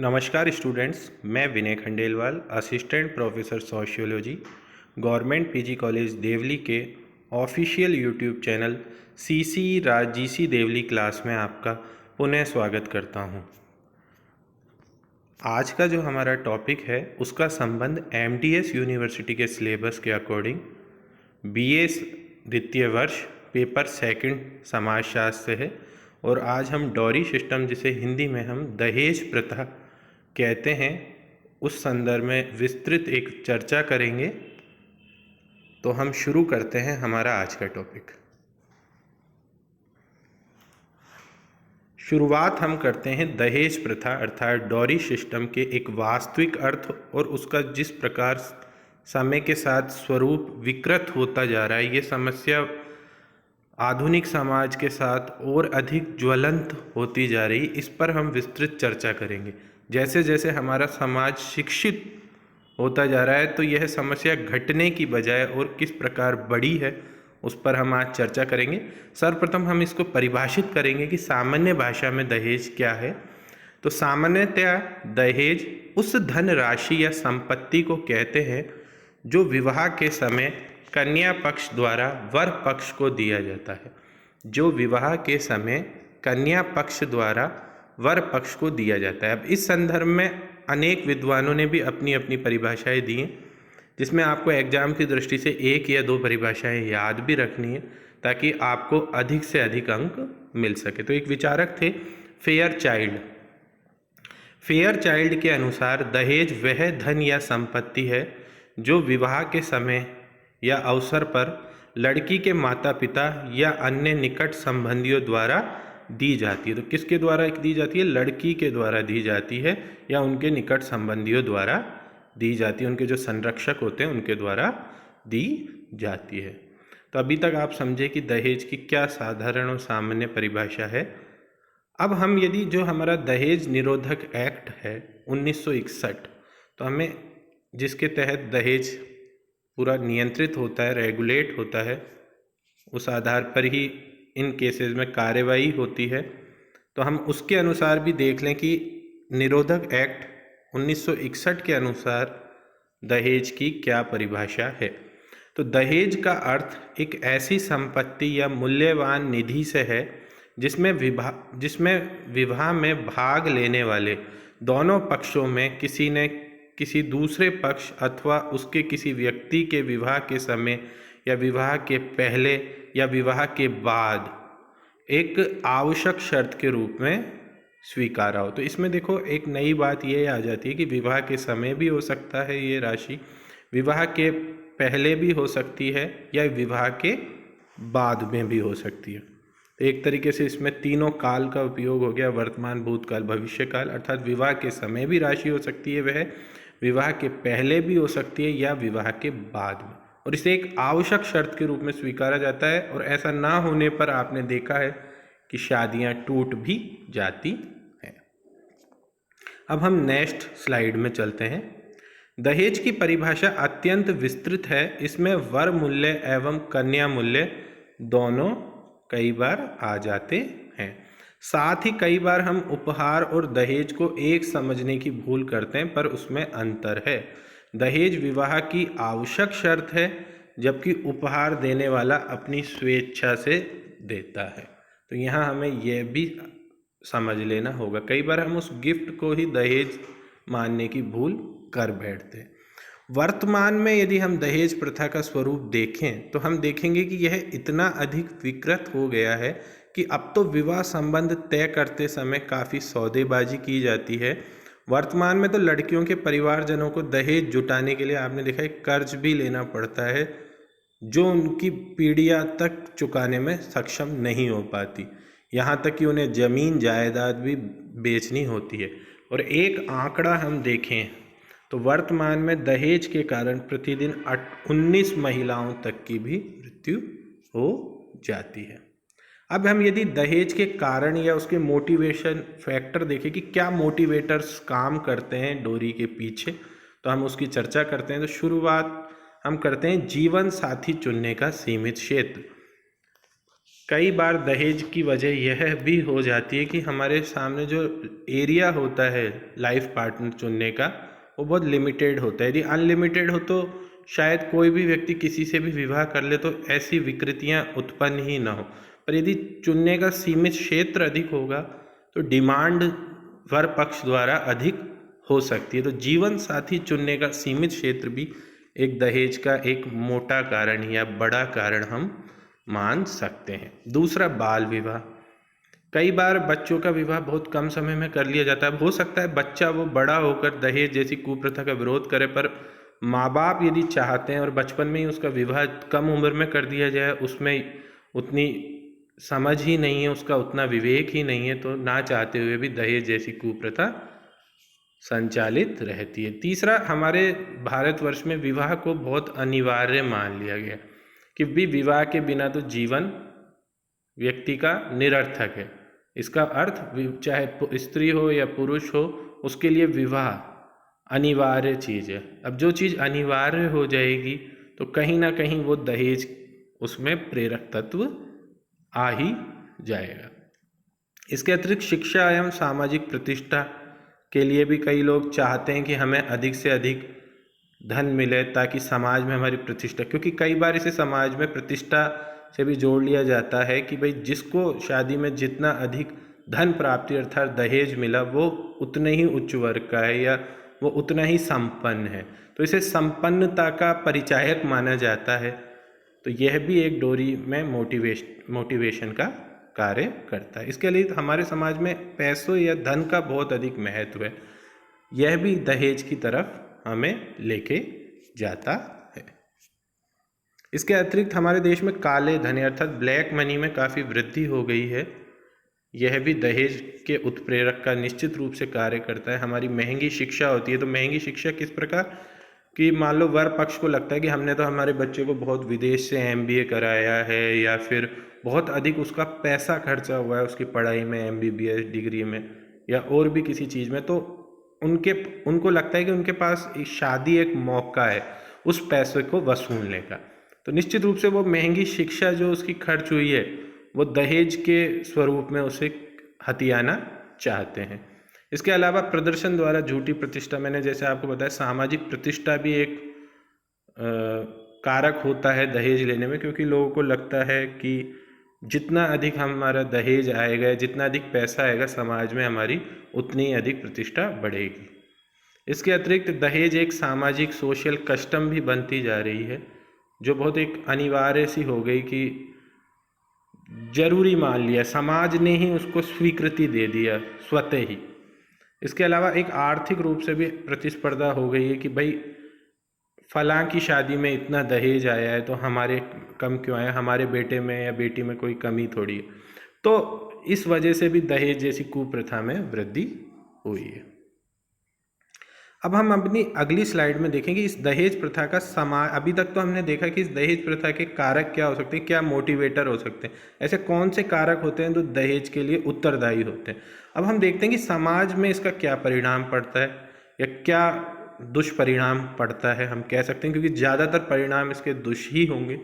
नमस्कार स्टूडेंट्स, मैं Vinay Khandelwal, assistant professor sociology, government PG college Deoli के official YouTube channel CC Raj GC Deoli class में आपका पुनः स्वागत करता हूं। आज का जो हमारा टॉपिक है उसका संबंध एमडीएस यूनिवर्सिटी के सिलेबस के अकॉर्डिंग बीए द्वितीय वर्ष पेपर सेकंड समाजशास्त्र से है। और आज हम डॉरी सिस्टम, जिसे हिंदी में हम दहेज प्रथा कहते हैं, उस संदर्भ में विस्तृत एक चर्चा करेंगे। तो हम शुरू करते हैं हमारा आज का टॉपिक। शुरुआत हम करते हैं दहेज प्रथा अर्थात डॉरी सिस्टम के एक वास्तविक अर्थ और उसका जिस प्रकार समय के साथ स्वरूप विकृत होता जा रहा है। ये समस्या आधुनिक समाज के साथ और अधिक ज्वलंत होती जा रही, इस पर हम विस्तृत चर्चा करेंगे। जैसे जैसे हमारा समाज शिक्षित होता जा रहा है तो यह समस्या घटने की बजाय और किस प्रकार बढ़ी है उस पर हम आज चर्चा करेंगे। सर्वप्रथम हम इसको परिभाषित करेंगे कि सामान्य भाषा में दहेज क्या है। तो सामान्यतया दहेज उस धन राशि या संपत्ति को कहते हैं जो विवाह के समय कन्या पक्ष द्वारा वर पक्ष को दिया जाता है। जो विवाह के समय कन्या पक्ष द्वारा वर पक्ष को दिया जाता है। अब इस संदर्भ में अनेक विद्वानों ने भी अपनी अपनी परिभाषाएं दी हैं, जिसमें आपको एग्जाम की दृष्टि से एक या दो परिभाषाएं याद भी रखनी है ताकि आपको अधिक से अधिक अंक मिल सके। तो एक विचारक थे फेयर चाइल्ड। फेयर चाइल्ड के अनुसार दहेज वह धन या संपत्ति है जो विवाह के समय या अवसर पर लड़की के माता पिता या अन्य निकट संबंधियों द्वारा दी जाती है। तो किसके द्वारा दी जाती है? लड़की के द्वारा दी जाती है या उनके निकट संबंधियों द्वारा दी जाती है। उनके जो संरक्षक होते हैं उनके द्वारा दी जाती है। तो अभी तक आप समझे कि दहेज की क्या साधारण और सामान्य परिभाषा है। अब हम यदि जो हमारा दहेज निरोधक एक्ट है 1961, तो हमें जिसके तहत दहेज पूरा नियंत्रित होता है, रेगुलेट होता है, उस आधार पर ही इन केसेस में कार्रवाई होती है। तो हम उसके अनुसार भी देख लें कि निरोधक एक्ट 1961 के अनुसार दहेज की क्या परिभाषा है। तो दहेज का अर्थ एक ऐसी संपत्ति या मूल्यवान निधि से है जिसमें विवाह में भाग लेने वाले दोनों पक्षों में किसी ने किसी दूसरे पक्ष अथवा उसके किसी व्यक्ति के विवाह के समय या विवाह के पहले या विवाह के बाद एक आवश्यक शर्त के रूप में स्वीकारा हो। तो इसमें देखो एक नई बात ये आ जाती है कि विवाह के समय भी हो सकता है ये राशि, विवाह के पहले भी हो सकती है या विवाह के बाद में भी हो सकती है। तो एक तरीके से इसमें तीनों काल का उपयोग हो गया, वर्तमान, भूतकाल, भविष्यकाल। अर्थात विवाह के समय भी राशि हो सकती है, वह विवाह के पहले भी हो सकती है या विवाह के बाद में, और इसे एक आवश्यक शर्त के रूप में स्वीकारा जाता है। और ऐसा ना होने पर आपने देखा है कि शादियां टूट भी जाती हैं। अब हम नेक्स्ट स्लाइड में चलते हैं। दहेज की परिभाषा अत्यंत विस्तृत है। इसमें वर मूल्य एवं कन्या मूल्य दोनों कई बार आ जाते हैं। साथ ही कई बार हम उपहार और दहेज को एक समझने की भूल करते हैं, पर उसमें अंतर है। दहेज विवाह की आवश्यक शर्त है, जबकि उपहार देने वाला अपनी स्वेच्छा से देता है। तो यहाँ हमें यह भी समझ लेना होगा, कई बार हम उस गिफ्ट को ही दहेज मानने की भूल कर बैठते हैं। वर्तमान में यदि हम दहेज प्रथा का स्वरूप देखें तो हम देखेंगे कि यह इतना अधिक विकृत हो गया है कि अब तो विवाह संबंध तय करते समय काफ़ी सौदेबाजी की जाती है। वर्तमान में तो लड़कियों के परिवारजनों को दहेज जुटाने के लिए आपने देखा है कर्ज भी लेना पड़ता है, जो उनकी पीढ़ियां तक चुकाने में सक्षम नहीं हो पाती। यहाँ तक कि उन्हें ज़मीन जायदाद भी बेचनी होती है। और एक आंकड़ा हम देखें तो वर्तमान में दहेज के कारण प्रतिदिन 19 महिलाओं तक की भी मृत्यु हो जाती है। अब हम यदि दहेज के कारण या उसके मोटिवेशन फैक्टर देखें कि क्या मोटिवेटर्स काम करते हैं डोरी के पीछे, तो हम उसकी चर्चा करते हैं। तो शुरुआत हम करते हैं जीवन साथी चुनने का सीमित क्षेत्र। कई बार दहेज की वजह यह भी हो जाती है कि हमारे सामने जो एरिया होता है लाइफ पार्टनर चुनने का, वो बहुत लिमिटेड होता है। यदि अनलिमिटेड हो तो शायद कोई भी व्यक्ति किसी से भी विवाह कर ले तो ऐसी विकृतियां उत्पन्न ही ना हो। पर यदि चुनने का सीमित क्षेत्र अधिक होगा तो डिमांड वर पक्ष द्वारा अधिक हो सकती है। तो जीवन साथी चुनने का सीमित क्षेत्र भी एक दहेज का एक मोटा कारण या बड़ा कारण हम मान सकते हैं। दूसरा, बाल विवाह। कई बार बच्चों का विवाह बहुत कम समय में कर लिया जाता है। हो सकता है बच्चा वो बड़ा होकर दहेज जैसी कुप्रथा का विरोध करे, पर माँ बाप यदि चाहते हैं और बचपन में ही उसका विवाह कम उम्र में कर दिया जाए, उसमें उतनी समझ ही नहीं है, उसका उतना विवेक ही नहीं है, तो ना चाहते हुए भी दहेज जैसी कुप्रथा संचालित रहती है। तीसरा, हमारे भारतवर्ष में विवाह को बहुत अनिवार्य मान लिया गया कि भी विवाह के बिना तो जीवन व्यक्ति का निरर्थक है। इसका अर्थ चाहे स्त्री हो या पुरुष हो, उसके लिए विवाह अनिवार्य चीज़ है। अब जो चीज़ अनिवार्य हो जाएगी तो कहीं ना कहीं वो दहेज उसमें प्रेरक तत्व आ ही जाएगा। इसके अतिरिक्त शिक्षा एवं सामाजिक प्रतिष्ठा के लिए भी कई लोग चाहते हैं कि हमें अधिक से अधिक धन मिले ताकि समाज में हमारी प्रतिष्ठा, क्योंकि कई बार इसे समाज में प्रतिष्ठा से भी जोड़ लिया जाता है कि भाई जिसको शादी में जितना अधिक धन प्राप्ति अर्थात दहेज मिला वो उतने ही उच्च वर्ग का है या वो उतना ही संपन्न है, तो इसे संपन्नता का परिचायक माना जाता है। तो यह भी एक डोरी में मोटिवेशन का कार्य करता है। इसके लिए हमारे समाज में पैसों या धन का बहुत अधिक महत्व है, यह भी दहेज की तरफ हमें लेके जाता है। इसके अतिरिक्त हमारे देश में काले धन अर्थात ब्लैक मनी में काफ़ी वृद्धि हो गई है, यह भी दहेज के उत्प्रेरक का निश्चित रूप से कार्य करता है। हमारी महंगी शिक्षा होती है, तो महंगी शिक्षा किस प्रकार कि मान लो वर पक्ष को लगता है कि हमने तो हमारे बच्चे को बहुत विदेश से MBA कराया है या फिर बहुत अधिक उसका पैसा खर्चा हुआ है उसकी पढ़ाई में, MBBS डिग्री में या और भी किसी चीज़ में, तो उनको लगता है कि उनके पास शादी एक मौका है उस पैसे को वसूलने का। तो निश्चित रूप से वो महंगी शिक्षा जो उसकी खर्च हुई है वो दहेज के स्वरूप में उसे हथियाना चाहते हैं। इसके अलावा प्रदर्शन द्वारा झूठी प्रतिष्ठा, मैंने जैसे आपको बताया सामाजिक प्रतिष्ठा भी एक कारक होता है दहेज लेने में, क्योंकि लोगों को लगता है कि जितना अधिक हमारा दहेज आएगा, जितना अधिक पैसा आएगा समाज में हमारी उतनी ही अधिक प्रतिष्ठा बढ़ेगी। इसके अतिरिक्त दहेज एक सामाजिक सोशल कस्टम भी बनती जा रही है, जो बहुत एक अनिवार्य सी हो गई कि जरूरी मान लिया, समाज ने ही उसको स्वीकृति दे दिया स्वतः ही। इसके अलावा एक आर्थिक रूप से भी प्रतिस्पर्धा हो गई है कि भाई फलां की शादी में इतना दहेज आया है तो हमारे कम क्यों आया, हमारे बेटे में या बेटी में कोई कमी थोड़ी है। तो इस वजह से भी दहेज जैसी कुप्रथा में वृद्धि हुई है। अब हम अपनी अगली स्लाइड में देखेंगे इस दहेज प्रथा का समाज। अभी तक तो हमने देखा कि इस दहेज प्रथा के कारक क्या हो सकते हैं, क्या मोटिवेटर हो सकते हैं, ऐसे कौन से कारक होते हैं जो दहेज के लिए उत्तरदायी होते हैं। अब हम देखते हैं कि समाज में इसका क्या परिणाम पड़ता है या क्या दुष्परिणाम पड़ता है, हम कह सकते हैं, क्योंकि ज़्यादातर परिणाम इसके दुष ही होंगे।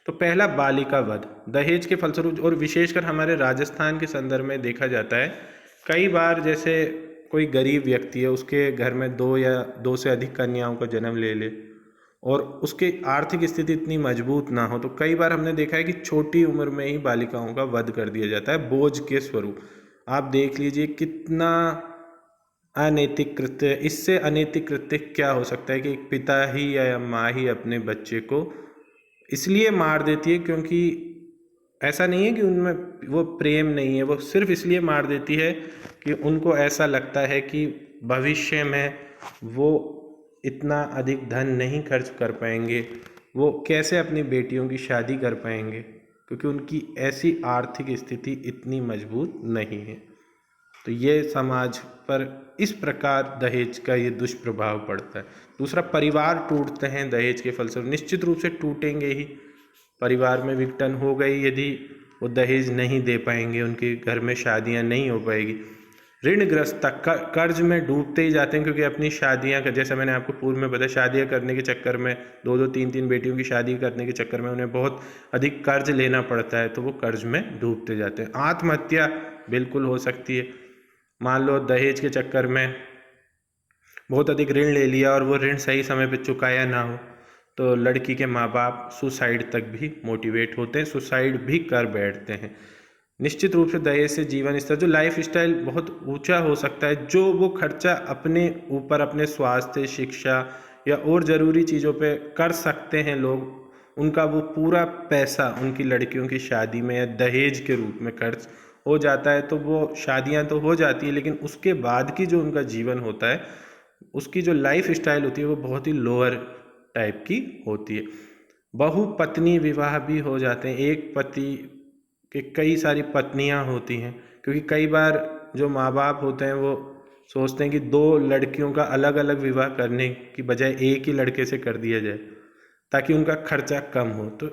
तो पहला, बालिका वध। दहेज के फलस्वरूप और विशेषकर हमारे राजस्थान के संदर्भ में देखा जाता है, कई बार जैसे कोई गरीब व्यक्ति है, उसके घर में 2 या 2 से अधिक कन्याओं का जन्म ले और उसकी आर्थिक स्थिति इतनी मजबूत ना हो, तो कई बार हमने देखा है कि छोटी उम्र में ही बालिकाओं का वध कर दिया जाता है बोझ के स्वरूप। आप देख लीजिए कितना अनैतिक कृत्य। इससे अनैतिक कृत्य क्या हो सकता है कि एक पिता ही या माँ ही अपने बच्चे को इसलिए मार देती है, क्योंकि ऐसा नहीं है कि उनमें वो प्रेम नहीं है, वो सिर्फ इसलिए मार देती है कि उनको ऐसा लगता है कि भविष्य में वो इतना अधिक धन नहीं खर्च कर पाएंगे, वो कैसे अपनी बेटियों की शादी कर पाएंगे, क्योंकि उनकी ऐसी आर्थिक स्थिति इतनी मजबूत नहीं है। तो ये समाज पर इस प्रकार दहेज का ये दुष्प्रभाव पड़ता है। दूसरा, परिवार टूटते हैं दहेज के फलस्वरूप, निश्चित रूप से टूटेंगे ही। परिवार में विघटन हो गई यदि वो दहेज नहीं दे पाएंगे, उनके घर में शादियां नहीं हो पाएगी। ऋणग्रस्त कर्ज में डूबते ही जाते हैं, क्योंकि अपनी शादियां जैसा मैंने आपको पूर्व में बताया, शादियां करने के चक्कर में, दो दो तीन तीन बेटियों की शादी करने के चक्कर में उन्हें बहुत अधिक कर्ज लेना पड़ता है, तो वो कर्ज में डूबते जाते हैं। आत्महत्या बिल्कुल हो सकती है। मान लो दहेज के चक्कर में बहुत अधिक ऋण ले लिया और वो ऋण सही समय पे चुकाया ना हो, तो लड़की के माँ बाप सुसाइड तक भी मोटिवेट होते हैं, सुसाइड भी कर बैठते हैं। निश्चित रूप से दहेज से जीवन स्तर, जो लाइफ स्टाइल बहुत ऊंचा हो सकता है, जो वो खर्चा अपने ऊपर, अपने स्वास्थ्य, शिक्षा या और ज़रूरी चीज़ों पे कर सकते हैं लोग, उनका वो पूरा पैसा उनकी लड़कियों की शादी में या दहेज के रूप में खर्च हो जाता है। तो वो शादियां तो हो जाती है, लेकिन उसके बाद की जो उनका जीवन होता है, उसकी जो लाइफ स्टाइल होती है, वो बहुत ही लोअर टाइप की होती है। बहु पत्नी विवाह भी हो जाते हैं, एक पति के कई सारी पत्नियां होती हैं, क्योंकि कई बार जो माँ बाप होते हैं वो सोचते हैं कि दो लड़कियों का अलग अलग विवाह करने की बजाय एक ही लड़के से कर दिया जाए, ताकि उनका खर्चा कम हो। तो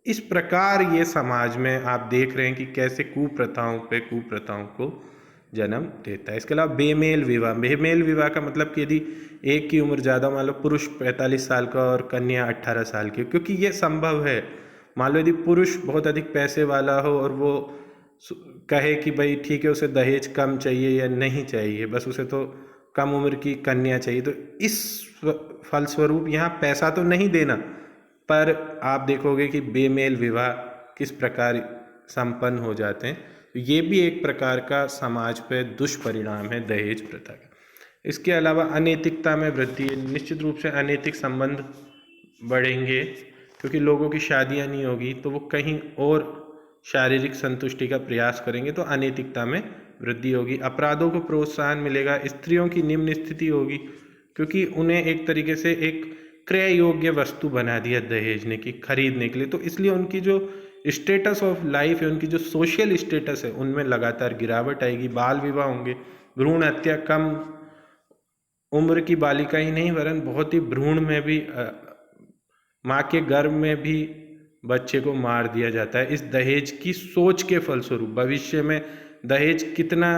इस प्रकार ये समाज में आप देख रहे हैं कि कैसे कुप्रथाओं पे कुप्रथाओं को जन्म देता है। इसके अलावा बेमेल विवाह का मतलब कि यदि एक की उम्र ज़्यादा, मान लो पुरुष 45 साल का और कन्या 18 साल की, क्योंकि ये संभव है। मान लो यदि पुरुष बहुत अधिक पैसे वाला हो और वो कहे कि भाई ठीक है, उसे दहेज कम चाहिए या नहीं चाहिए, बस उसे तो कम उम्र की कन्या चाहिए, तो इस फलस्वरूप यहाँ पैसा तो नहीं देना, पर आप देखोगे कि बेमेल विवाह किस प्रकार संपन्न हो जाते हैं। तो ये भी एक प्रकार का समाज पे दुष्परिणाम है दहेज प्रथा का। इसके अलावा अनैतिकता में वृद्धि, निश्चित रूप से अनैतिक संबंध बढ़ेंगे, क्योंकि लोगों की शादियां नहीं होगी तो वो कहीं और शारीरिक संतुष्टि का प्रयास करेंगे, तो अनैतिकता में वृद्धि होगी। अपराधों को प्रोत्साहन मिलेगा, स्त्रियों की निम्न स्थिति होगी, क्योंकि उन्हें एक तरीके से एक क्रय योग्य वस्तु बना दिया दहेज ने कि खरीदने के लिए, तो इसलिए उनकी जो स्टेटस ऑफ लाइफ है, उनकी जो सोशल स्टेटस है, उनमें लगातार गिरावट आएगी। बाल विवाह होंगे, भ्रूण हत्या, कम उम्र की बालिका ही नहीं वरन बहुत ही भ्रूण में भी माँ के गर्भ में भी बच्चे को मार दिया जाता है इस दहेज की सोच के फलस्वरूप। भविष्य में दहेज कितना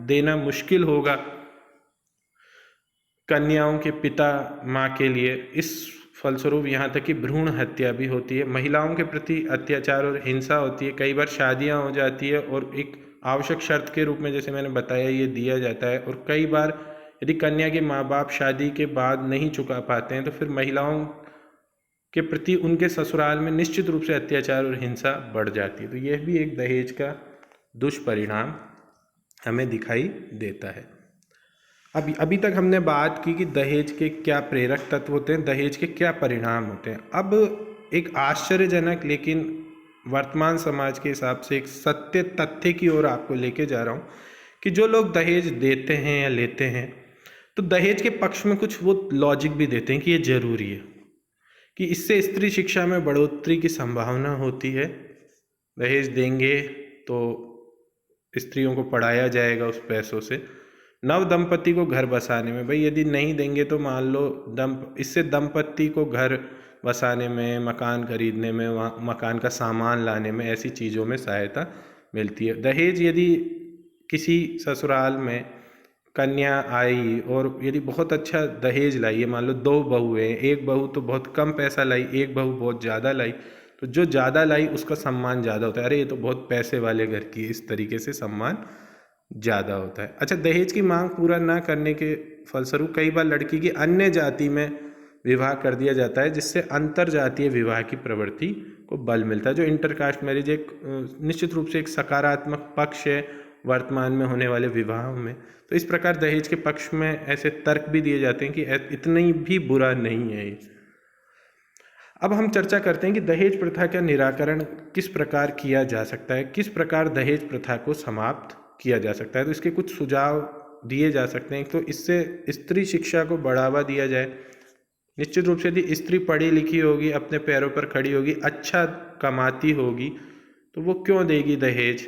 देना मुश्किल होगा कन्याओं के पिता माँ के लिए, इस फलस्वरूप यहाँ तक कि भ्रूण हत्या भी होती है। महिलाओं के प्रति अत्याचार और हिंसा होती है, कई बार शादियाँ हो जाती है और एक आवश्यक शर्त के रूप में, जैसे मैंने बताया, ये दिया जाता है। और कई बार यदि कन्या के माँ बाप शादी के बाद नहीं चुका पाते हैं, तो फिर महिलाओं के प्रति उनके ससुराल में निश्चित रूप से अत्याचार और हिंसा बढ़ जाती है। तो यह भी एक दहेज का दुष्परिणाम हमें दिखाई देता है। अभी तक हमने बात की कि दहेज के क्या प्रेरक तत्व होते हैं, दहेज के क्या परिणाम होते हैं। अब एक आश्चर्यजनक लेकिन वर्तमान समाज के हिसाब से एक सत्य तथ्य की ओर आपको लेके जा रहा हूँ कि जो लोग दहेज देते हैं या लेते हैं, तो दहेज के पक्ष में कुछ वो लॉजिक भी देते हैं कि ये जरूरी है, कि इससे स्त्री शिक्षा में बढ़ोतरी की संभावना होती है। दहेज देंगे तो स्त्रियों को पढ़ाया जाएगा उस पैसों से। नव दंपति को घर बसाने में, भाई यदि नहीं देंगे तो मान लो इससे दंपति को घर बसाने में, मकान खरीदने में, मकान का सामान लाने में, ऐसी चीज़ों में सहायता मिलती है। दहेज, यदि किसी ससुराल में कन्या आई और यदि बहुत अच्छा दहेज लाई है, मान लो दो बहू हैं, एक बहू तो बहुत कम पैसा लाई, एक बहू बहुत ज़्यादा लाई, तो जो ज़्यादा लाई उसका सम्मान ज़्यादा होता है, अरे ये तो बहुत पैसे वाले घर की, इस तरीके से सम्मान ज़्यादा होता है। अच्छा, दहेज की मांग पूरा ना करने के फलस्वरूप कई बार लड़की की अन्य जाति में विवाह कर दिया जाता है, जिससे अंतर जातीय विवाह की प्रवृत्ति को बल मिलता है। जो इंटरकास्ट मैरिज एक निश्चित रूप से एक सकारात्मक पक्ष है वर्तमान में होने वाले विवाहों में। तो इस प्रकार दहेज के पक्ष में ऐसे तर्क भी दिए जाते हैं कि इतनी भी बुरा नहीं है ये। अब हम चर्चा करते हैं कि दहेज प्रथा का निराकरण किस प्रकार किया जा सकता है, किस प्रकार दहेज प्रथा को समाप्त किया जा सकता है। तो इसके कुछ सुझाव दिए जा सकते हैं। तो इससे स्त्री शिक्षा को बढ़ावा दिया जाए। निश्चित रूप से यदि स्त्री पढ़ी लिखी होगी, अपने पैरों पर खड़ी होगी, अच्छा कमाती होगी, तो वो क्यों देगी दहेज?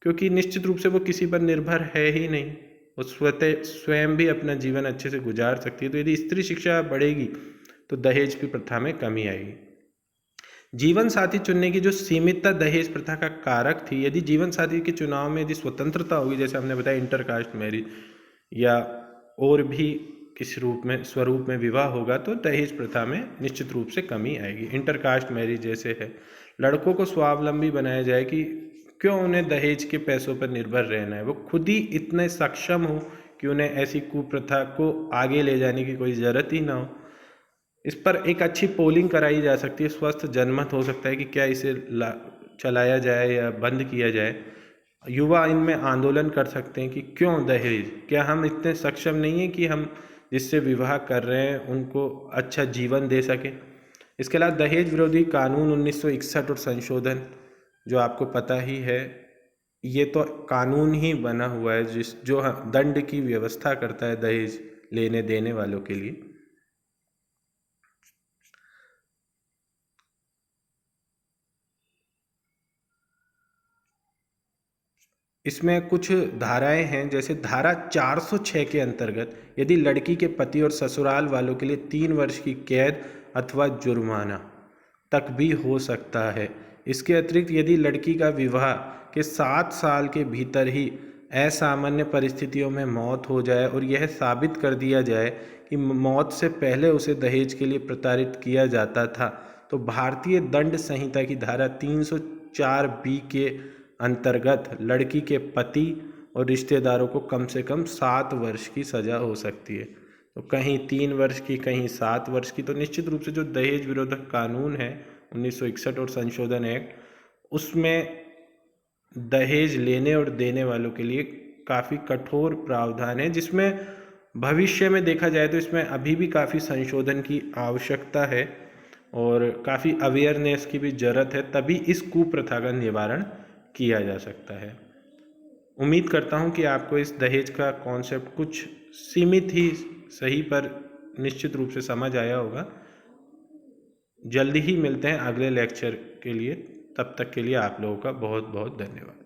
क्योंकि निश्चित रूप से वो किसी पर निर्भर है ही नहीं, वो स्वयं भी अपना जीवन अच्छे से गुजार सकती है। तो यदि स्त्री शिक्षा बढ़ेगी तो दहेज की प्रथा में कमी आएगी। जीवन साथी चुनने की जो सीमितता दहेज प्रथा का कारक थी, यदि जीवन साथी के चुनाव में यदि स्वतंत्रता होगी, जैसे हमने बताया इंटरकास्ट मैरिज या और भी किस रूप में स्वरूप में विवाह होगा, तो दहेज प्रथा में निश्चित रूप से कमी आएगी। इंटरकास्ट मैरिज जैसे है, लड़कों को स्वावलंबी बनाया जाए कि क्यों उन्हें दहेज के पैसों पर निर्भर रहना है, वो खुद ही इतने सक्षम हो कि उन्हें ऐसी कुप्रथा को आगे ले जाने की कोई ज़रूरत ही ना हो। इस पर एक अच्छी पोलिंग कराई जा सकती है, स्वस्थ जनमत हो सकता है कि क्या इसे चलाया जाए या बंद किया जाए। युवा इनमें आंदोलन कर सकते हैं कि क्यों दहेज, क्या हम इतने सक्षम नहीं हैं कि हम जिससे विवाह कर रहे हैं उनको अच्छा जीवन दे सकें। इसके अलावा दहेज विरोधी कानून 1961 और संशोधन, जो आपको पता ही है, ये तो कानून ही बना हुआ है जो दंड की व्यवस्था करता है दहेज लेने देने वालों के लिए। इसमें कुछ धाराएं हैं, जैसे धारा 406 के अंतर्गत यदि लड़की के पति और ससुराल वालों के लिए 3 वर्ष की कैद अथवा जुर्माना तक भी हो सकता है। इसके अतिरिक्त यदि लड़की का विवाह के 7 साल के भीतर ही असामान्य परिस्थितियों में मौत हो जाए और यह साबित कर दिया जाए कि मौत से पहले उसे दहेज के लिए प्रताड़ित किया जाता था, तो भारतीय दंड संहिता की धारा 304 बी के अंतर्गत लड़की के पति और रिश्तेदारों को कम से कम 7 वर्ष की सज़ा हो सकती है। तो कहीं 3 वर्ष की, कहीं 7 वर्ष की। तो निश्चित रूप से जो दहेज विरोधक कानून है 1961 और संशोधन एक्ट, उसमें दहेज लेने और देने वालों के लिए काफ़ी कठोर प्रावधान है, जिसमें भविष्य में देखा जाए तो इसमें अभी भी काफ़ी संशोधन की आवश्यकता है और काफ़ी अवेयरनेस की भी ज़रूरत है, तभी इस कुप्रथा का निवारण किया जा सकता है। उम्मीद करता हूँ कि आपको इस दहेज का कॉन्सेप्ट कुछ सीमित ही सही पर निश्चित रूप से समझ आया होगा। जल्दी ही मिलते हैं अगले लेक्चर के लिए, तब तक के लिए आप लोगों का बहुत बहुत धन्यवाद।